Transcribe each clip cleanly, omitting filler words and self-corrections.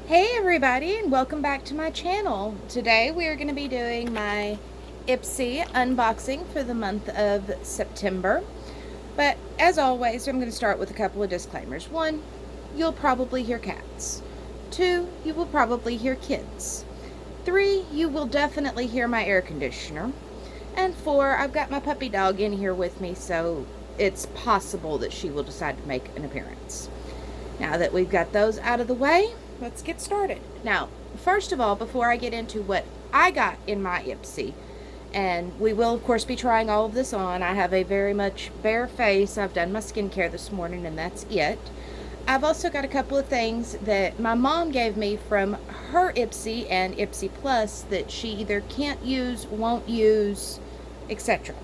Hey everybody, and welcome back to my channel. Today we are going to be doing my Ipsy unboxing for the month of September. But as always, I'm going to start with a couple of disclaimers. One, you'll probably hear cats. Two, you will probably hear kids. Three, you will definitely hear my air conditioner. And four, I've got my puppy dog in here with me, so it's possible that she will decide to make an appearance. Now that we've got those out of the way, let's get started. Now, first of all, before I get into what I got in my Ipsy, and we will of course be trying all of this on. I have a very much bare face. I've done my skincare this morning and that's it. I've also got a couple of things that my mom gave me from her Ipsy and Ipsy Plus that she either can't use, won't use, etc.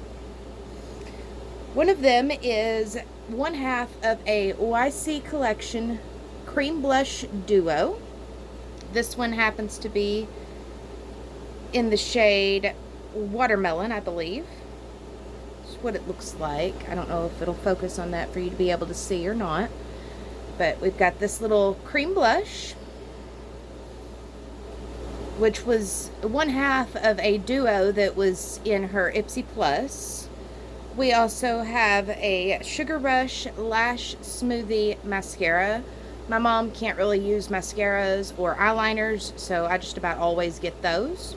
One of them is one half of a YC Collection Cream Blush Duo. This one happens to be in the shade Watermelon, I believe. That's what it looks like. I don't know if it'll focus on that for you to be able to see or not. But we've got this little cream blush, which was one half of a duo that was in her Ipsy Plus. We also have a Sugar Rush Lash Smoothie Mascara. My mom can't really use mascaras or eyeliners, so I just about always get those.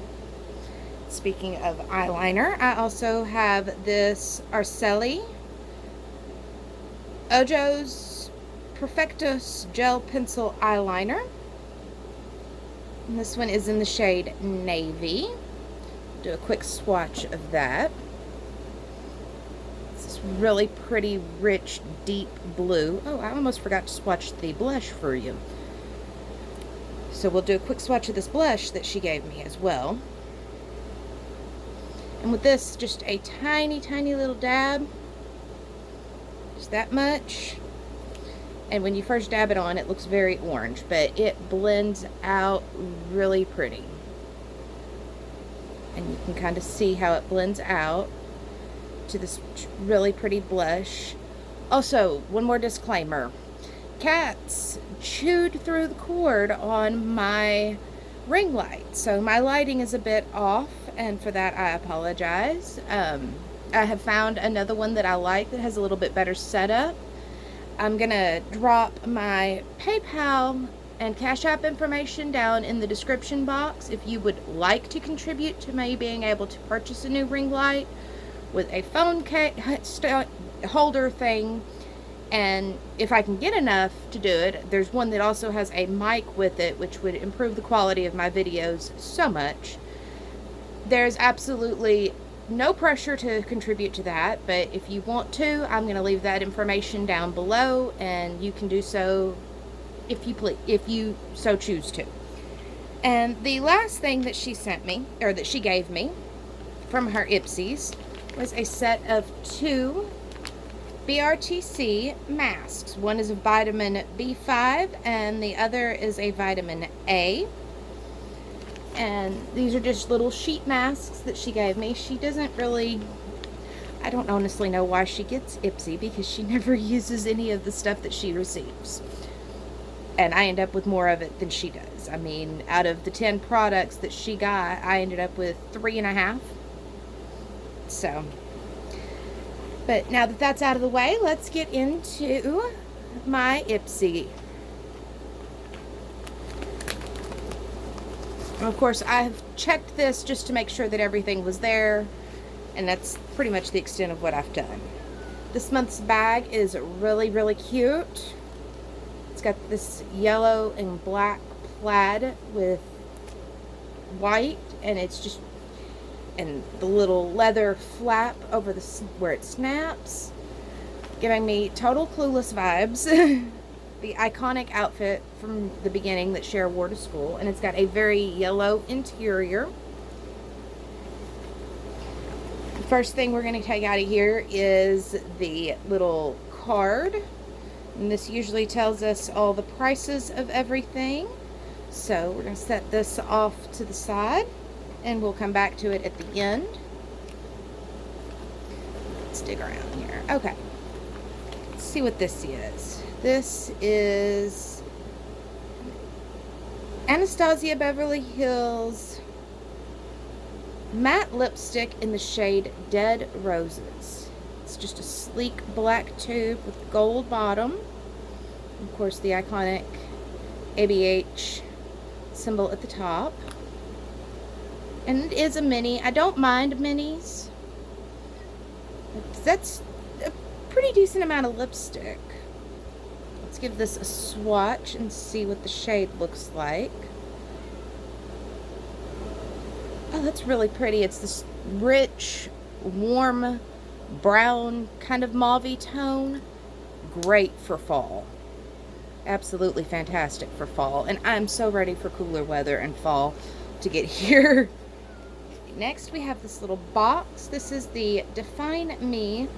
Speaking of eyeliner, I also have this Arceli Ojo's Perfecto Gel Pencil Eyeliner. And this one is in the shade Navy. Do a quick swatch of that. Really pretty, rich, deep blue. Oh, I almost forgot to swatch the blush for you. So we'll do a quick swatch of this blush that she gave me as well. And with this, just a tiny, tiny little dab. Just that much. And when you first dab it on, it looks very orange, but it blends out really pretty. And you can kind of see how it blends out to this really pretty blush. Also, one more disclaimer. Cats chewed through the cord on my ring light, so my lighting is a bit off, and for that I apologize. I have found another one that I like that has a little bit better setup. I'm gonna drop my PayPal and Cash App information down in the description box if you would like to contribute to me being able to purchase a new ring light with a phone holder thing. And if I can get enough to do it, there's one that also has a mic with it, which would improve the quality of my videos so much. There's absolutely no pressure to contribute to that, but if you want to, I'm going to leave that information down below, and you can do so if you so choose to. And the last thing that she sent me, or that she gave me from her Ipsies, was a set of two Brtc masks. One is a vitamin B5 and the other is a vitamin A. And these are just little sheet masks that she gave me. She doesn't really, I don't honestly know why she gets Ipsy, because she never uses any of the stuff that she receives. And I end up with more of it than she does. I mean, out of the 10 products that she got, I ended up with 3.5. So, but now that that's out of the way, let's get into my Ipsy. And of course, I've checked this just to make sure that everything was there, and that's pretty much the extent of what I've done. This month's bag is really, really cute. It's got this yellow and black plaid with white, and it's just, and the little leather flap over the where it snaps, giving me total Clueless vibes. The iconic outfit from the beginning that Cher wore to school, and it's got a very yellow interior. The first thing we're going to take out of here is the little card, and this usually tells us all the prices of everything. So we're going to set this off to the side, and we'll come back to it at the end. Let's dig around here. Okay. Let's see what this is. This is Anastasia Beverly Hills matte lipstick in the shade Dead Roses. It's just a sleek black tube with gold bottom. Of course, the iconic ABH symbol at the top. And it is a mini. I don't mind minis. That's a pretty decent amount of lipstick. Let's give this a swatch and see what the shade looks like. Oh, that's really pretty. It's this rich, warm, brown, kind of mauve-y tone. Great for fall. Absolutely fantastic for fall. And I'm so ready for cooler weather and fall to get here. Next, we have this little box. This is the Define Me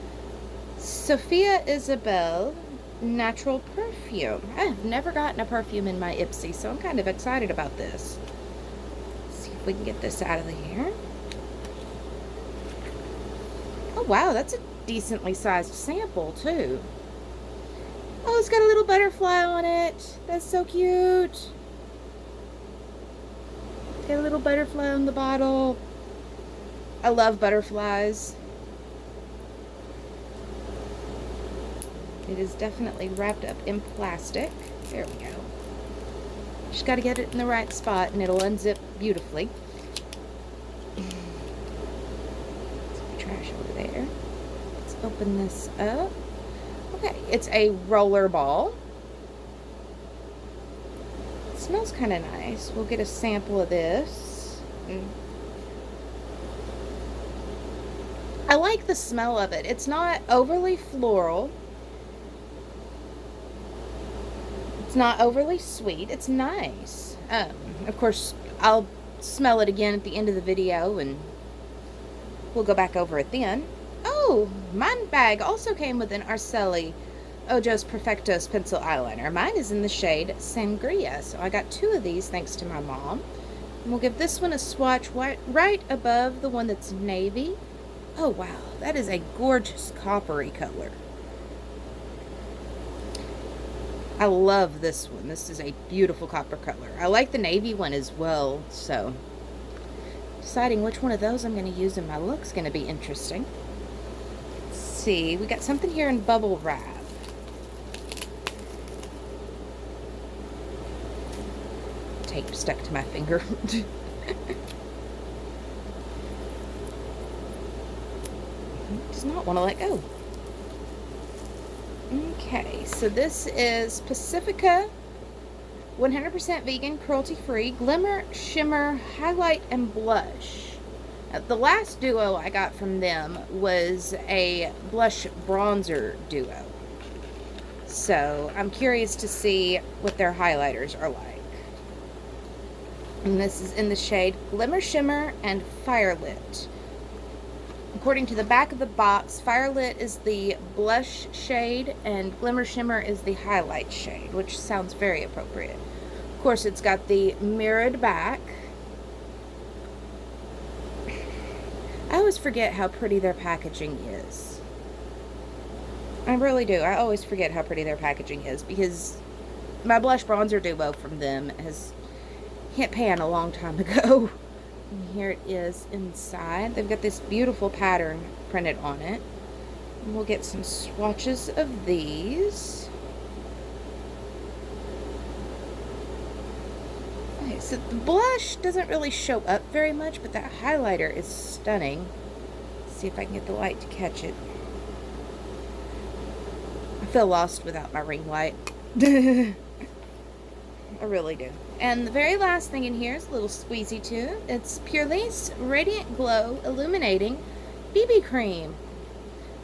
Sophia Isabel Natural Perfume. I've never gotten a perfume in my Ipsy, so I'm kind of excited about this. Let's see if we can get this out of here. Oh, wow, that's a decently sized sample, too. Oh, it's got a little butterfly on it. That's so cute. It's got a little butterfly on the bottle. I love butterflies. It is definitely wrapped up in plastic. There we go. Just got to get it in the right spot and it'll unzip beautifully. Some trash over there. Let's open this up. Okay, it's a roller ball. It smells kind of nice. We'll get a sample of this. I like the smell of it. It's not overly floral. It's not overly sweet. It's nice. Of course, I'll smell it again at the end of the video and we'll go back over it then. Oh, my bag also came with an Arceli Ojo's Perfectos pencil eyeliner. Mine is in the shade Sangria, so I got 2 of these thanks to my mom. And we'll give this one a swatch right above the one that's navy. Oh, wow, that is a gorgeous coppery color. I love this one. This is a beautiful copper color. I like the navy one as well, so deciding which one of those I'm going to use in my look is going to be interesting. Let's see, we got something here in bubble wrap. Tape stuck to my finger. Does not want to let go. Okay, so this is Pacifica 100% vegan, cruelty-free, Glimmer, Shimmer, Highlight, and Blush. The last duo I got from them was a blush bronzer duo. So I'm curious to see what their highlighters are like. And this is in the shade Glimmer, Shimmer, and Firelit. According to the back of the box, Firelit is the blush shade and Glimmer Shimmer is the highlight shade, which sounds very appropriate. Of course, it's got the mirrored back. I always forget how pretty their packaging is. I really do. I always forget how pretty their packaging is because my blush bronzer duo from them has hit pan a long time ago. And here it is inside. They've got this beautiful pattern printed on it. And we'll get some swatches of these. Okay, so the blush doesn't really show up very much, but that highlighter is stunning. Let's see if I can get the light to catch it. I feel lost without my ring light. I really do. And the very last thing in here is a little squeezy too. It's Purely's Radiant Glow Illuminating BB Cream.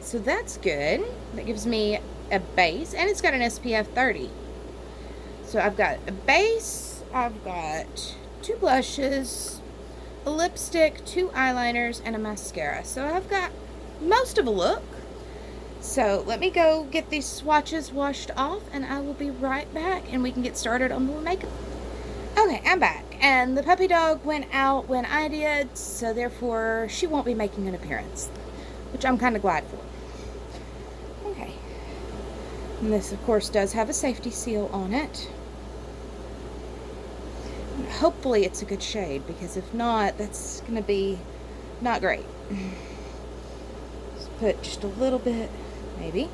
So that's good. That gives me a base, and it's got an SPF 30. So I've got a base, I've got 2 blushes, a lipstick, 2 eyeliners, and a mascara. So I've got most of a look. So let me go get these swatches washed off, and I will be right back, and we can get started on the makeup. Okay, I'm back, and the puppy dog went out when I did, so therefore she won't be making an appearance, which I'm kind of glad for. Okay, and this of course does have a safety seal on it. hopefully it's a good shade, because if not, that's going to be not great. Just put just a little bit, maybe.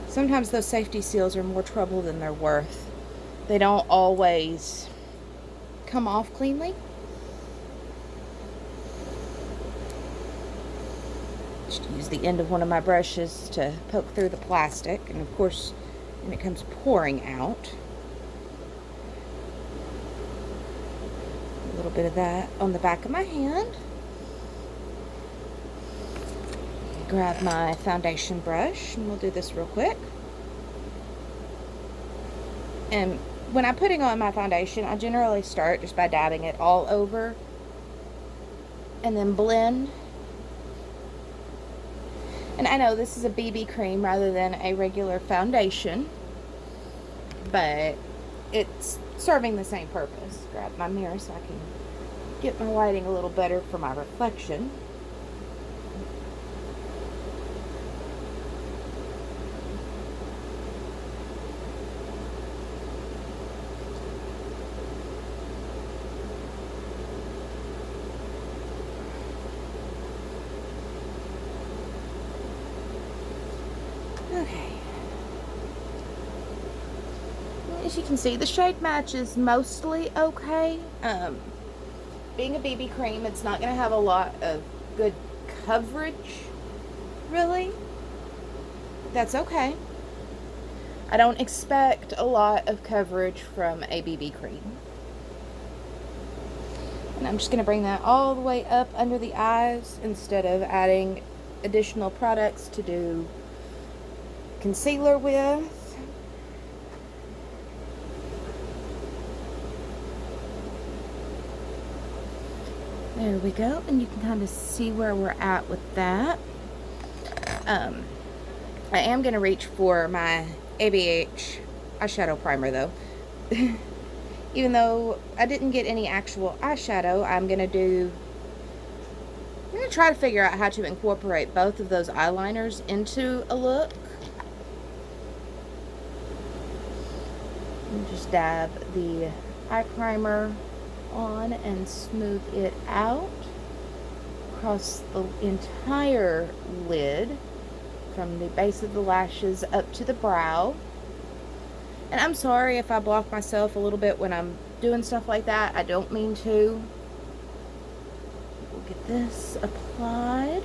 Sometimes those safety seals are more trouble than they're worth. They don't always come off cleanly. Just use the end of one of my brushes to poke through the plastic, and of course when it comes pouring out, a little bit of that on the back of my hand. Grab my foundation brush, and we'll do this real quick. And when I'm putting on my foundation, I generally start just by dabbing it all over and then blend. And I know this is a BB cream rather than a regular foundation, but it's serving the same purpose. Grab my mirror so I can get my lighting a little better for my reflection. Okay. As you can see, the shade match is mostly okay. Being a BB cream, it's not going to have a lot of good coverage, really. That's okay. I don't expect a lot of coverage from a BB cream. And I'm just going to bring that all the way up under the eyes instead of adding additional products to do concealer with. There we go, and you can kind of see where we're at with that. I am going to reach for my ABH eyeshadow primer though. Even though I didn't get any actual eyeshadow, I'm going to try to figure out how to incorporate both of those eyeliners into a look. And just dab the eye primer on and smooth it out across the entire lid from the base of the lashes up to the brow. And I'm sorry if I block myself a little bit when I'm doing stuff like that. I don't mean to. We'll get this applied.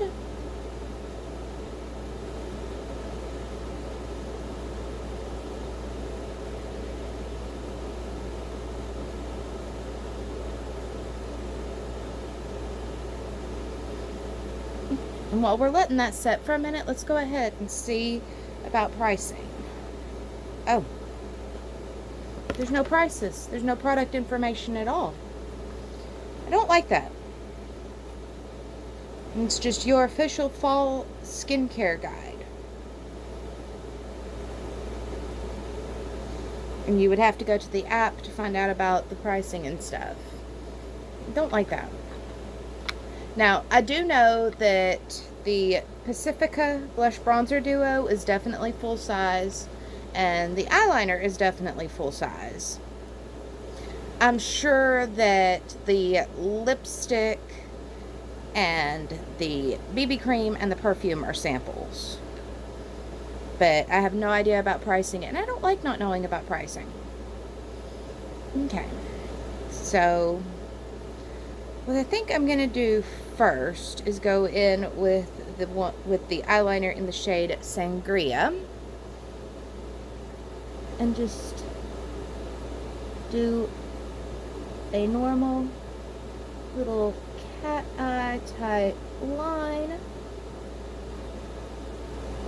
And while we're letting that set for a minute, let's go ahead and see about pricing. Oh, there's no prices. There's no product information at all. I don't like that. It's just your official fall skincare guide. And you would have to go to the app to find out about the pricing and stuff. I don't like that. Now, I do know that the Pacifica Blush Bronzer Duo is definitely full size, and the eyeliner is definitely full size. I'm sure that the lipstick and the BB cream and the perfume are samples. But I have no idea about pricing, and I don't like not knowing about pricing. Okay. So what I think I'm going to do first is go in with the eyeliner in the shade Sangria, and just do a normal little cat eye type line.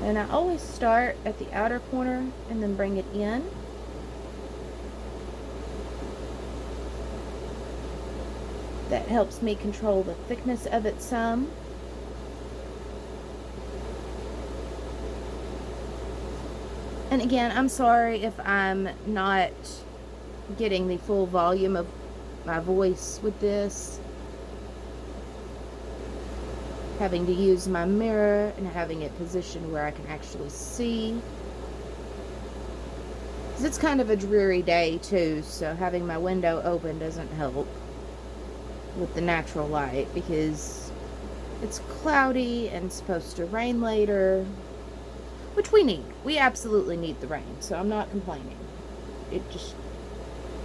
And I always start at the outer corner and then bring it in. That helps me control the thickness of it some. And again, I'm sorry if I'm not getting the full volume of my voice with this. Having to use my mirror and having it positioned where I can actually see. It's kind of a dreary day too, so having my window open doesn't help with the natural light because it's cloudy and supposed to rain later, which we need. We absolutely need the rain, so I'm not complaining. It just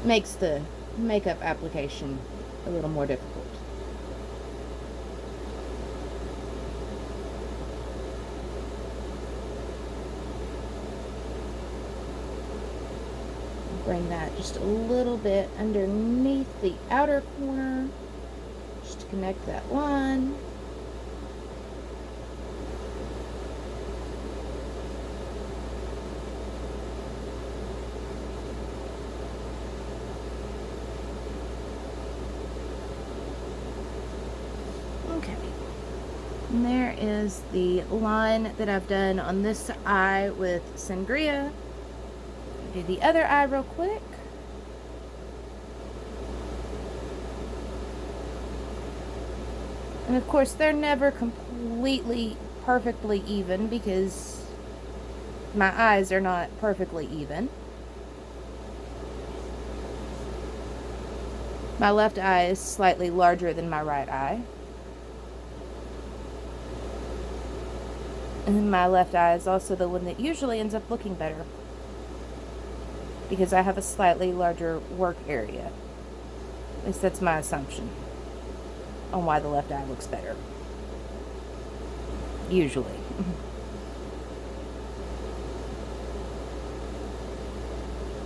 makes the makeup application a little more difficult. Bring that just a little bit underneath the outer corner, just to connect that line. Okay, and there is the line that I've done on this eye with Sangria. Do the other eye real quick. And of course they're never completely perfectly even because my eyes are not perfectly even. My left eye is slightly larger than my right eye. And my left eye is also the one that usually ends up looking better, because I have a slightly larger work area. At least that's my assumption on why the left eye looks better. Usually.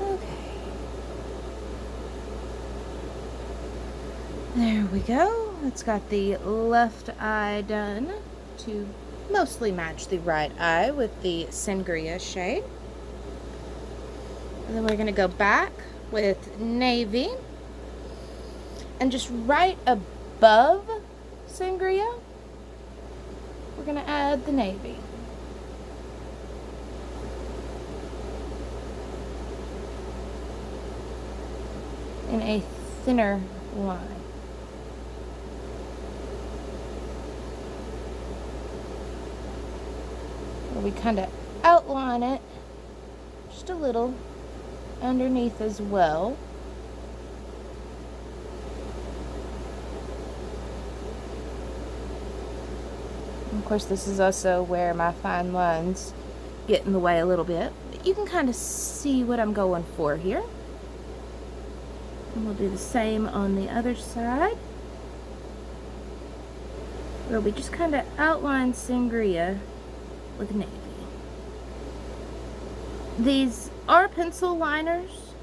Okay. There we go. It's got the left eye done to mostly match the right eye with the Sangria shade. And then we're going to go back with navy, and just right above Sangria we're going to add the navy. In a thinner line. Where we kind of outline it just a little underneath as well. And of course, this is also where my fine lines get in the way a little bit, but you can kind of see what I'm going for here. And we'll do the same on the other side, where we just kind of outline Sangria with navy. These are pencil liners,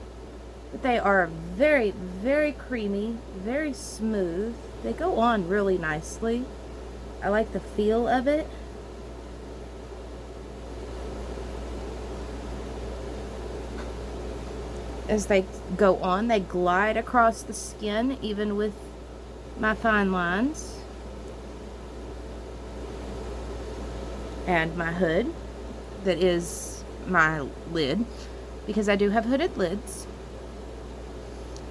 but they are very, very creamy, very smooth. They go on really nicely. I like the feel of it. As they go on, they glide across the skin, even with my fine lines. And my hood, that is my lid, because I do have hooded lids.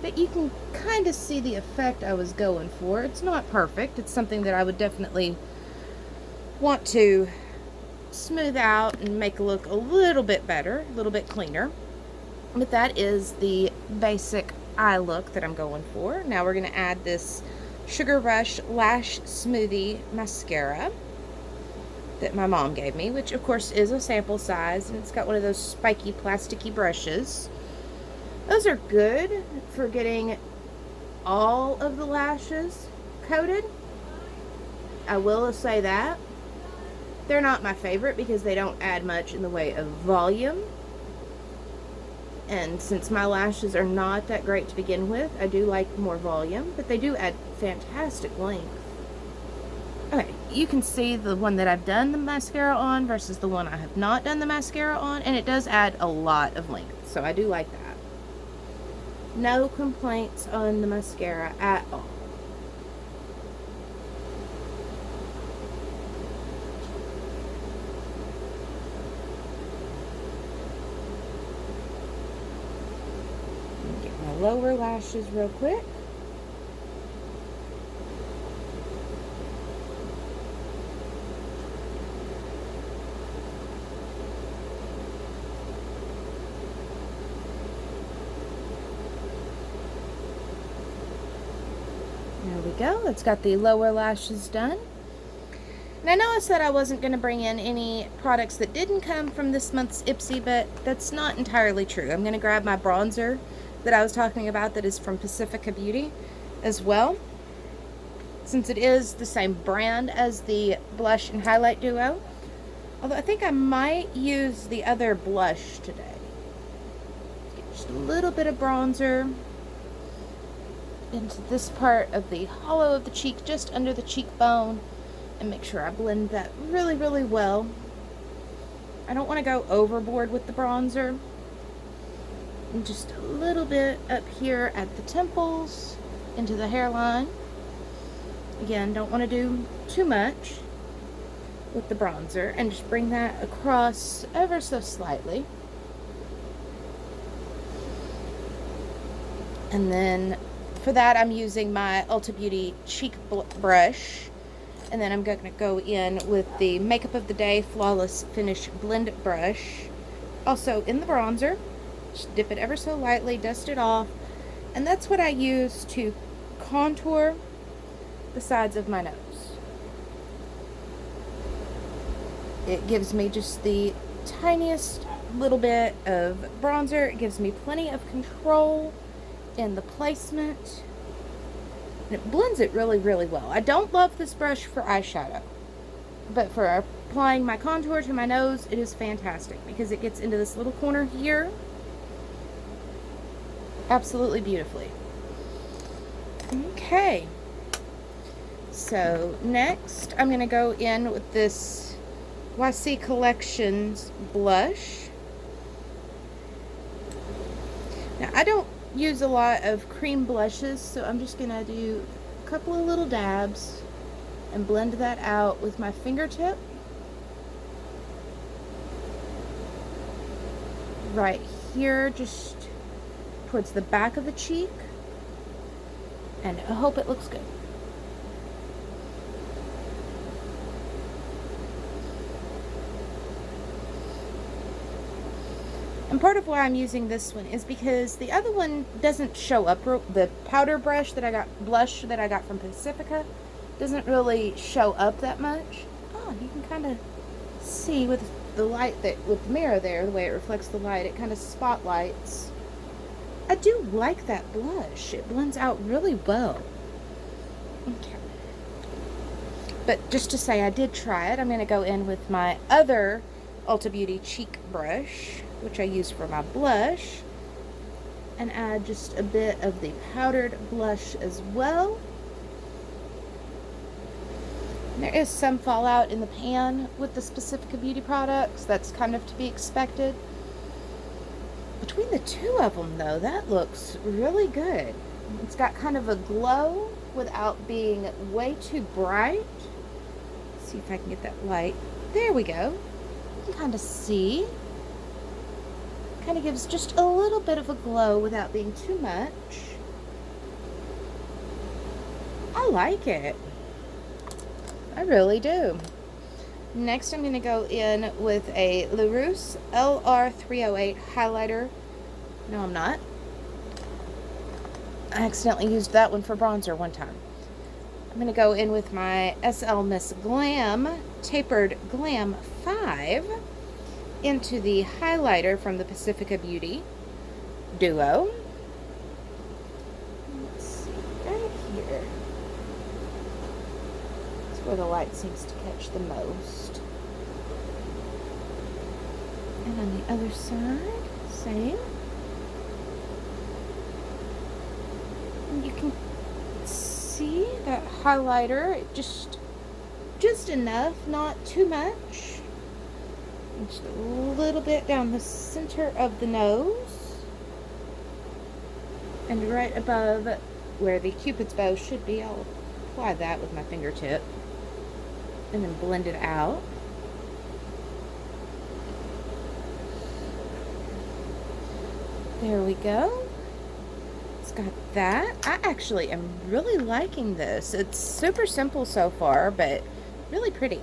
But you can kind of see the effect I was going for. It's not perfect. It's something that I would definitely want to smooth out and make it look a little bit better, a little bit cleaner. But that is the basic eye look that I'm going for. Now we're going to add this Sugar Rush Lash Smoothie Mascara that my mom gave me, which of course is a sample size, and it's got one of those spiky plasticky brushes. Those are good for getting all of the lashes coated. I will say that. They're not my favorite because they don't add much in the way of volume. And since my lashes are not that great to begin with, I do like more volume, but they do add fantastic length. Okay, you can see the one that I've done the mascara on versus the one I have not done the mascara on, and it does add a lot of length, so I do like that. No complaints on the mascara at all. Get my lower lashes real quick. There we go. It's got the lower lashes done. And I know I said I wasn't going to bring in any products that didn't come from this month's Ipsy, but that's not entirely true. I'm going to grab my bronzer that I was talking about that is from Pacifica Beauty as well, since it is the same brand as the blush and highlight duo. Although I think I might use the other blush today. Get just a little bit of bronzer into this part of the hollow of the cheek, just under the cheekbone, and make sure I blend that really, really well. I don't want to go overboard with the bronzer. And just a little bit up here at the temples, into the hairline. Again, don't want to do too much with the bronzer, and just bring that across ever so slightly. And then for that, I'm using my Ulta Beauty cheek brush. And then I'm going to go in with the Makeup of the Day Flawless Finish Blend Brush. Also in the bronzer. Just dip it ever so lightly, dust it off. And that's what I use to contour the sides of my nose. It gives me just the tiniest little bit of bronzer. It gives me plenty of control in the placement. And it blends it really, really well. I don't love this brush for eyeshadow, but for applying my contour to my nose, it is fantastic because it gets into this little corner here absolutely beautifully. Okay, so next I'm going to go in with this YC Collections blush. Now, I don't use a lot of cream blushes, so I'm just gonna do a couple of little dabs and blend that out with my fingertip right here, just towards the back of the cheek, and I hope it looks good. And part of why I'm using this one is because the other one doesn't show up. The powder brush that I got, blush that I got from Pacifica, doesn't really show up that much. Oh, you can kind of see with the light, with the mirror there, the way it reflects the light, it kind of spotlights. I do like that blush. It blends out really well. Okay. But just to say I did try it, I'm going to go in with my other Ulta Beauty cheek brush, which I use for my blush, and add just a bit of the powdered blush as well. And there is some fallout in the pan with the Pacifica Beauty products. That's kind of to be expected. Between the two of them, though, that looks really good. It's got kind of a glow without being way too bright. Let's see if I can get that light. There we go. You can kind of see. Kind of gives just a little bit of a glow without being too much. I like it. I really do. Next, I'm going to go in with a LaRousse LR308 highlighter. No, I'm not. I accidentally used that one for bronzer one time. I'm going to go in with my SL Miss Glam Tapered Glam 5 into the highlighter from the Pacifica Beauty duo. Let's see, right here. That's where the light seems to catch the most. And on the other side, same. And you can see that highlighter, just enough, not too much. Just a little bit down the center of the nose, and right above where the Cupid's bow should be. I'll apply that with my fingertip and then blend it out. There we go. It's got that. I actually am really liking this. It's super simple so far, but really pretty.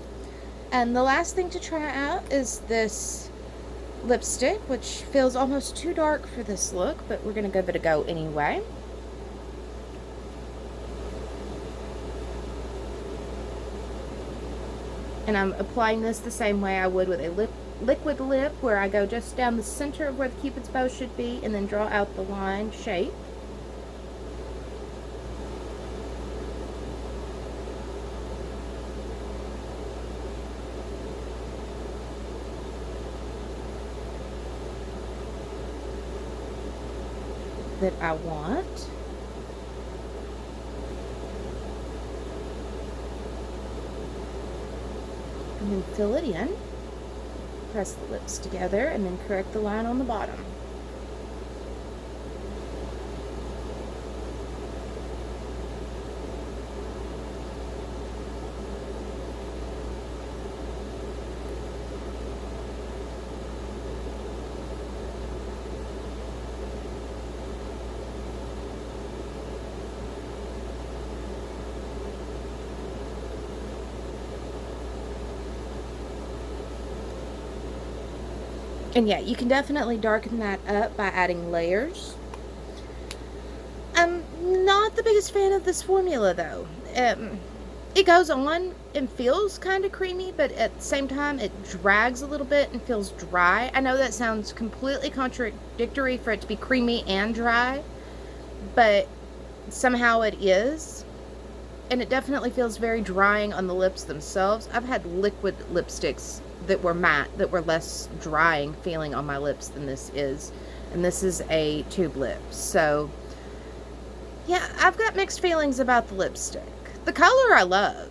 And the last thing to try out is this lipstick, which feels almost too dark for this look, but we're going to give it a go anyway. And I'm applying this the same way I would with a liquid lip, where I go just down the center of where the Cupid's bow should be and then draw out the line shape. That I want. And then fill it in, press the lips together, and then correct the line on the bottom. And yeah, you can definitely darken that up by adding layers. I'm not the biggest fan of this formula though. It goes on and feels kind of creamy, but at the same time it drags a little bit and feels dry. I know that sounds completely contradictory for it to be creamy and dry, but somehow it is. And it definitely feels very drying on the lips themselves. I've had liquid lipsticks that were matte, that were less drying feeling on my lips than this is. And this is a tube lip. So, yeah, I've got mixed feelings about the lipstick. The color I love.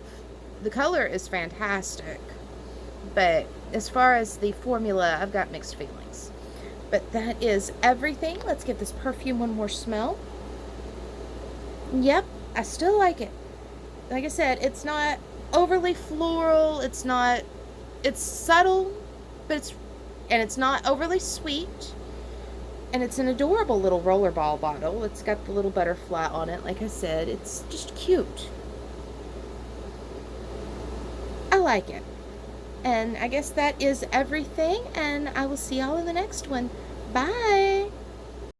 The color is fantastic. But as far as the formula, I've got mixed feelings. But that is everything. Let's give this perfume one more smell. Yep, I still like it. Like I said, it's not overly floral, it's subtle, but it's not overly sweet, and it's an adorable little rollerball bottle. It's got the little butterfly on it. Like I said, it's just cute. I like it. And I guess that is everything, and I will see y'all in the next one. Bye!